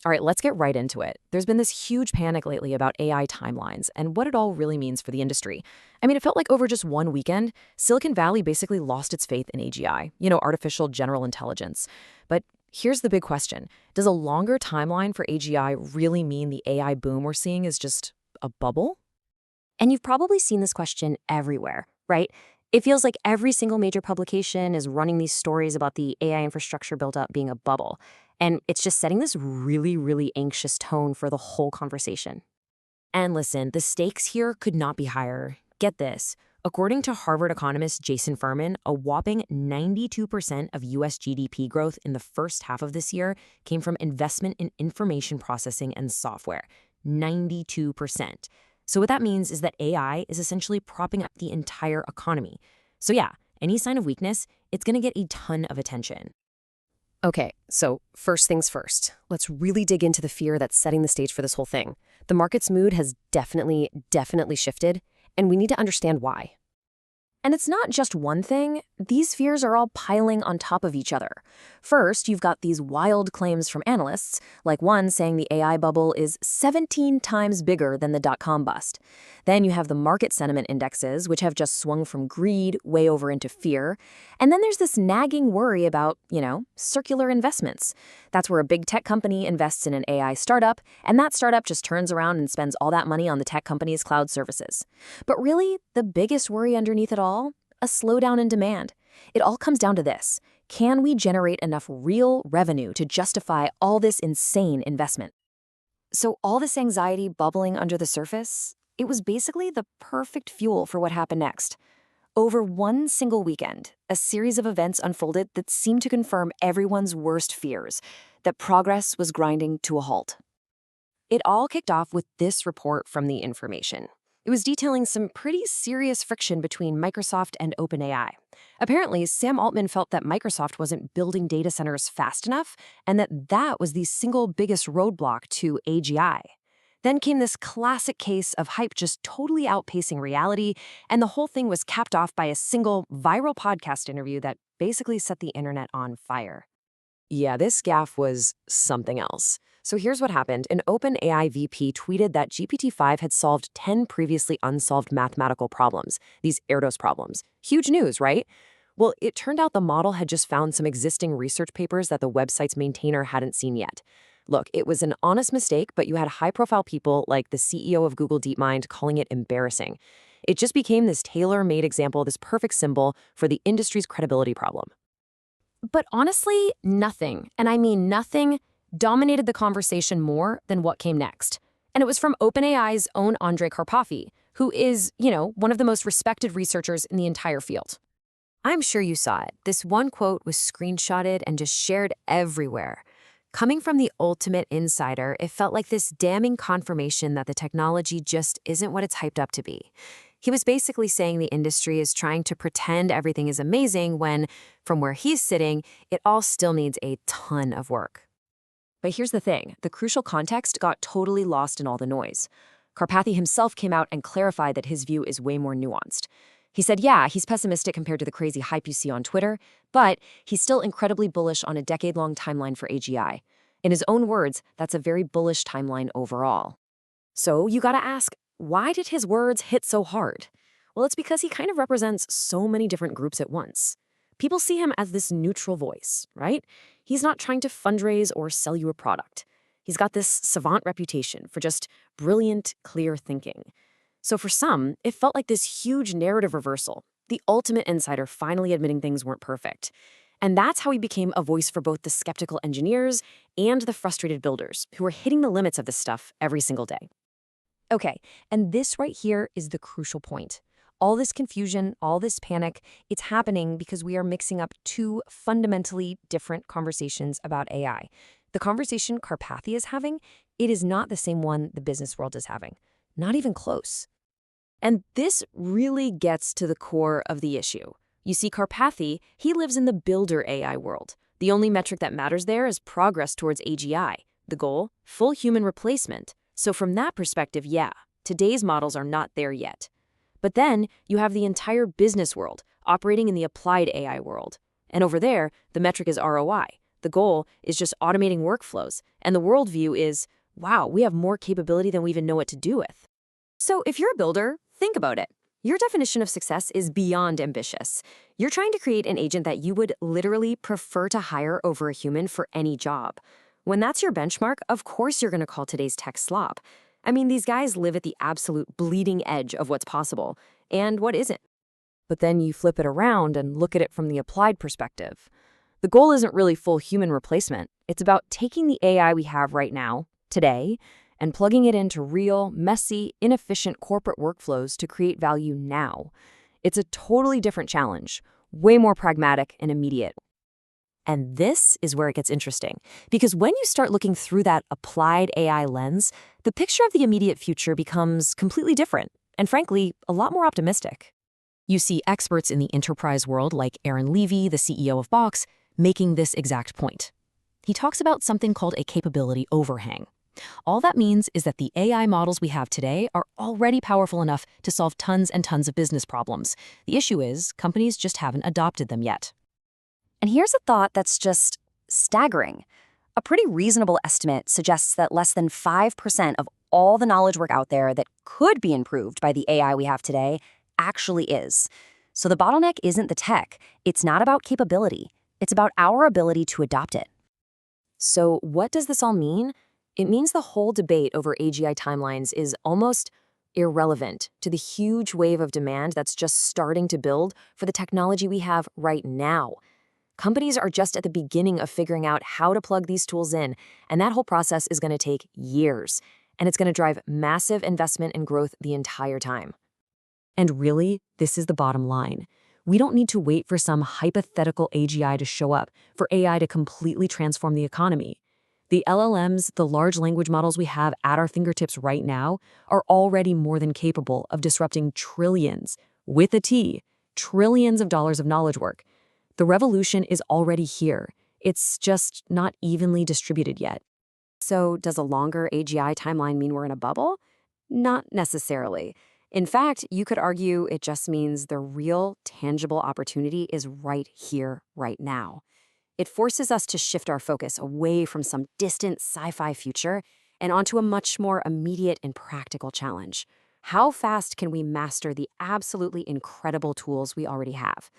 All right, let's get right into it. There's been this huge panic lately about AI timelines and what it all really means for the industry. I mean, it felt like over just one weekend, Silicon Valley basically lost its faith in AGI, artificial general intelligence. But here's the big question. Does a longer timeline for AGI really mean the AI boom we're seeing is just a bubble? And you've probably seen this question everywhere, right? It feels like every single major publication is running these stories about the AI infrastructure built up being a bubble. And it's just setting this really, really anxious tone for the whole conversation. And listen, the stakes here could not be higher. Get this. According to Harvard economist Jason Furman, a whopping 92% of U.S. GDP growth in the first half of this year came from investment in information processing and software. 92%. So what that means is that AI is essentially propping up the entire economy. So yeah, any sign of weakness, it's going to get a ton of attention. Okay, so first things first. Let's really dig into the fear that's setting the stage for this whole thing. The market's mood has definitely shifted, and we need to understand why. And it's not just one thing. These fears are all piling on top of each other. First, you've got these wild claims from analysts, like one saying the AI bubble is 17 times bigger than the dot-com bust. Then you have the market sentiment indexes, which have just swung from greed way over into fear. And then there's this nagging worry about, circular investments. That's where a big tech company invests in an AI startup, and that startup just turns around and spends all that money on the tech company's cloud services. But really, the biggest worry underneath it all? A slowdown in demand. It all comes down to this. Can we generate enough real revenue to justify all this insane investment? So all this anxiety bubbling under the surface, it was basically the perfect fuel for what happened next. Over one single weekend, a series of events unfolded that seemed to confirm everyone's worst fears, that progress was grinding to a halt. It all kicked off with this report from The Information. It was detailing some pretty serious friction between Microsoft and OpenAI. Apparently, Sam Altman felt that Microsoft wasn't building data centers fast enough, and that was the single biggest roadblock to AGI. Then came this classic case of hype just totally outpacing reality, and the whole thing was capped off by a single viral podcast interview that basically set the internet on fire. Yeah, this gaffe was something else. So here's what happened. An OpenAI VP tweeted that GPT-5 had solved 10 previously unsolved mathematical problems, these Erdos problems. Huge news, right? Well, it turned out the model had just found some existing research papers that the website's maintainer hadn't seen yet. Look, it was an honest mistake, but you had high-profile people like the CEO of Google DeepMind calling it embarrassing. It just became this tailor-made example, this perfect symbol for the industry's credibility problem. But honestly, nothing, and I mean nothing, dominated the conversation more than what came next. And it was from OpenAI's own Andre Karpathy, who is, one of the most respected researchers in the entire field. I'm sure you saw it. This one quote was screenshotted and just shared everywhere. Coming from the ultimate insider, it felt like this damning confirmation that the technology just isn't what it's hyped up to be. He was basically saying the industry is trying to pretend everything is amazing when, from where he's sitting, it all still needs a ton of work. But here's the thing, the crucial context got totally lost in all the noise. Karpathy himself came out and clarified that his view is way more nuanced. He said, yeah, he's pessimistic compared to the crazy hype you see on Twitter, but he's still incredibly bullish on a decade-long timeline for AGI. In his own words, that's a very bullish timeline overall. So you gotta ask, why did his words hit so hard? Well, it's because he kind of represents so many different groups at once. People see him as this neutral voice, right? He's not trying to fundraise or sell you a product. He's got this savant reputation for just brilliant, clear thinking. So for some, it felt like this huge narrative reversal, the ultimate insider finally admitting things weren't perfect. And that's how he became a voice for both the skeptical engineers and the frustrated builders who were hitting the limits of this stuff every single day. Okay, and this right here is the crucial point. All this confusion, all this panic, it's happening because we are mixing up two fundamentally different conversations about AI. The conversation Karpathy is having, it is not the same one the business world is having. Not even close. And this really gets to the core of the issue. You see, Karpathy, he lives in the builder AI world. The only metric that matters there is progress towards AGI. The goal? Full human replacement. So from that perspective, yeah, today's models are not there yet. But then you have the entire business world operating in the applied AI world. And over there, the metric is ROI. The goal is just automating workflows, and the worldview is, wow, we have more capability than we even know what to do with. So if you're a builder, think about it. Your definition of success is beyond ambitious. You're trying to create an agent that you would literally prefer to hire over a human for any job. When that's your benchmark, of course you're going to call today's tech slop. I mean, these guys live at the absolute bleeding edge of what's possible and what isn't. But then you flip it around and look at it from the applied perspective. The goal isn't really full human replacement. It's about taking the AI we have right now, today, and plugging it into real, messy, inefficient corporate workflows to create value now. It's a totally different challenge, way more pragmatic and immediate. And this is where it gets interesting, because when you start looking through that applied AI lens, the picture of the immediate future becomes completely different, and frankly, a lot more optimistic. You see experts in the enterprise world like Aaron Levy, the CEO of Box, making this exact point. He talks about something called a capability overhang. All that means is that the AI models we have today are already powerful enough to solve tons and tons of business problems. The issue is, companies just haven't adopted them yet. And here's a thought that's just staggering. A pretty reasonable estimate suggests that less than 5% of all the knowledge work out there that could be improved by the AI we have today actually is. So the bottleneck isn't the tech. It's not about capability. It's about our ability to adopt it. So what does this all mean? It means the whole debate over AGI timelines is almost irrelevant to the huge wave of demand that's just starting to build for the technology we have right now. Companies are just at the beginning of figuring out how to plug these tools in, and that whole process is going to take years, and it's going to drive massive investment and growth the entire time. And really, this is the bottom line. We don't need to wait for some hypothetical AGI to show up for AI to completely transform the economy. The LLMs, the large language models we have at our fingertips right now, are already more than capable of disrupting trillions, with a T, trillions of dollars of knowledge work. The revolution is already here. It's just not evenly distributed yet. So does a longer AGI timeline mean we're in a bubble? Not necessarily. In fact, you could argue it just means the real, tangible opportunity is right here, right now. It forces us to shift our focus away from some distant sci-fi future and onto a much more immediate and practical challenge. How fast can we master the absolutely incredible tools we already have?